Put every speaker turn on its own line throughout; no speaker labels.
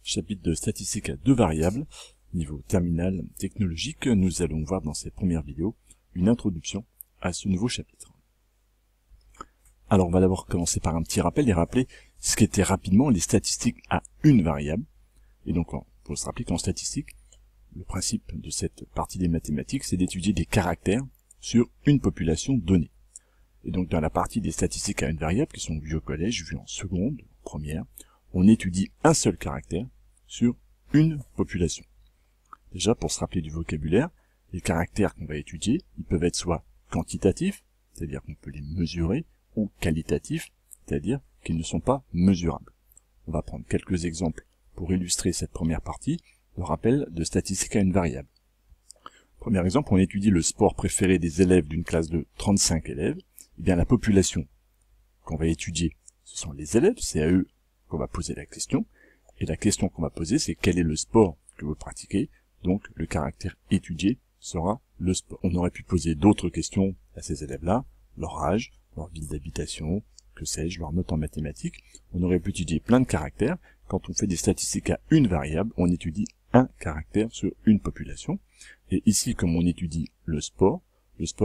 chapitre de statistiques à deux variables. Niveau terminal technologique, nous allons voir dans cette première vidéo une introduction à ce nouveau chapitre. Alors on va d'abord commencer par un petit rappel et rappeler ce qu'étaient rapidement les statistiques à une variable. Et donc il faut se rappeler qu'en statistique, le principe de cette partie des mathématiques, c'est d'étudier des caractères sur une population donnée. Et donc dans la partie des statistiques à une variable, qui sont vues au collège, vues en seconde, en première, on étudie un seul caractère sur une population. Déjà, pour se rappeler du vocabulaire, les caractères qu'on va étudier, ils peuvent être soit quantitatifs, c'est-à-dire qu'on peut les mesurer, ou qualitatifs, c'est-à-dire qu'ils ne sont pas mesurables. On va prendre quelques exemples pour illustrer cette première partie, le rappel de statistiques à une variable. Premier exemple, on étudie le sport préféré des élèves d'une classe de 35 élèves. Eh bien, la population qu'on va étudier, ce sont les élèves, c'est à eux qu'on va poser la question. Et la question qu'on va poser, c'est quel est le sport que vous pratiquez. Donc, le caractère étudié sera le sport. On aurait pu poser d'autres questions à ces élèves-là, leur âge, leur ville d'habitation, que sais-je, leur note en mathématiques. On aurait pu étudier plein de caractères. Quand on fait des statistiques à une variable, on étudie un caractère sur une population. Et ici, comme on étudie le sport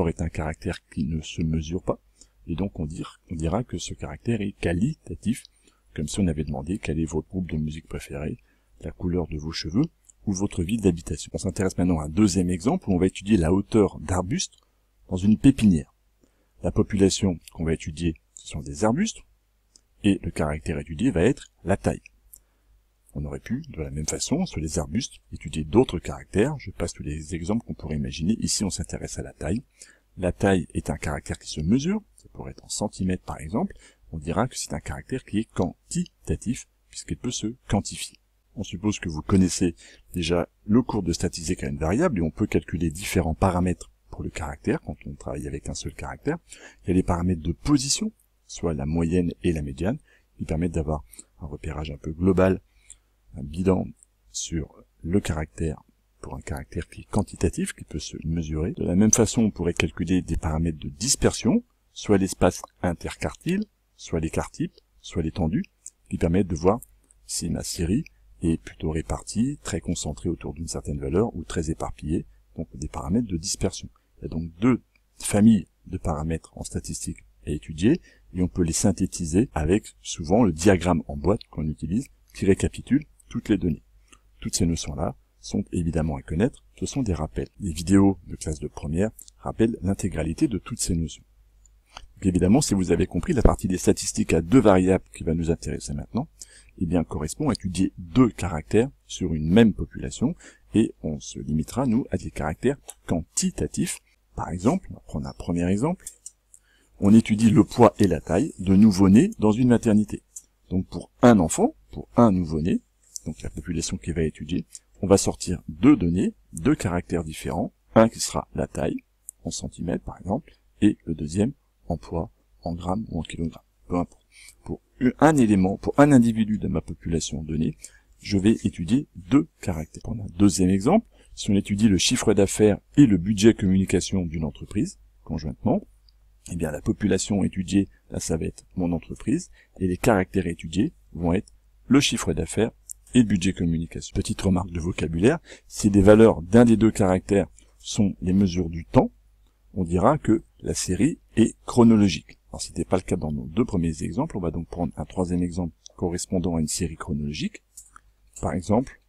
est un caractère qui ne se mesure pas. Et donc, on dira que ce caractère est qualitatif, comme si on avait demandé quel est votre groupe de musique préféré, la couleur de vos cheveux, ou votre ville d'habitation. On s'intéresse maintenant à un deuxième exemple où on va étudier la hauteur d'arbustes dans une pépinière. La population qu'on va étudier, ce sont des arbustes, et le caractère étudié va être la taille. On aurait pu, de la même façon, sur les arbustes, étudier d'autres caractères. Je passe tous les exemples qu'on pourrait imaginer. Ici, on s'intéresse à la taille. La taille est un caractère qui se mesure. Ça pourrait être en centimètres, par exemple. On dira que c'est un caractère qui est quantitatif, puisqu'il peut se quantifier. On suppose que vous connaissez déjà le cours de statistiques à une variable, et on peut calculer différents paramètres pour le caractère, quand on travaille avec un seul caractère. Il y a les paramètres de position, soit la moyenne et la médiane, qui permettent d'avoir un repérage un peu global, un bilan sur le caractère pour un caractère qui est quantitatif, qui peut se mesurer. De la même façon, on pourrait calculer des paramètres de dispersion, soit l'espace interquartile, soit l'écart type, soit l'étendue, qui permettent de voir si ma série est plutôt répartie, très concentrée autour d'une certaine valeur, ou très éparpillée, donc des paramètres de dispersion. Il y a donc deux familles de paramètres en statistique à étudier, et on peut les synthétiser avec souvent le diagramme en boîte qu'on utilise, qui récapitule toutes les données. Toutes ces notions-là sont évidemment à connaître, ce sont des rappels. Les vidéos de classe de première rappellent l'intégralité de toutes ces notions. Donc évidemment, si vous avez compris, la partie des statistiques à deux variables qui va nous intéresser maintenant, eh bien, correspond à étudier deux caractères sur une même population, et on se limitera, nous, à des caractères quantitatifs. Par exemple, on va prendre un premier exemple, on étudie le poids et la taille de nouveau-nés dans une maternité. Donc pour un enfant, pour un nouveau-né, donc la population qui va étudier, on va sortir deux données, deux caractères différents, un qui sera la taille, en centimètres par exemple, et le deuxième en poids, en grammes ou en kilogrammes, peu importe. Pour un élément, pour un individu de ma population donnée, je vais étudier deux caractères. On a un deuxième exemple, si on étudie le chiffre d'affaires et le budget communication d'une entreprise, conjointement, eh bien la population étudiée, là ça va être mon entreprise, et les caractères étudiés vont être le chiffre d'affaires et le budget communication. Petite remarque de vocabulaire, si des valeurs d'un des deux caractères sont les mesures du temps, on dira que la série est chronologique. Alors si ce n'est pas le cas dans nos deux premiers exemples, on va donc prendre un troisième exemple correspondant à une série chronologique. Par exemple,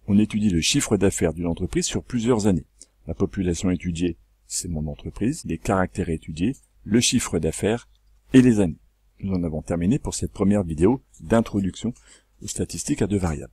on étudie le chiffre d'affaires d'une entreprise sur plusieurs années. La population étudiée, c'est mon entreprise, les caractères étudiés, le chiffre d'affaires et les années. Nous en avons terminé pour cette première vidéo d'introduction aux statistiques à deux variables.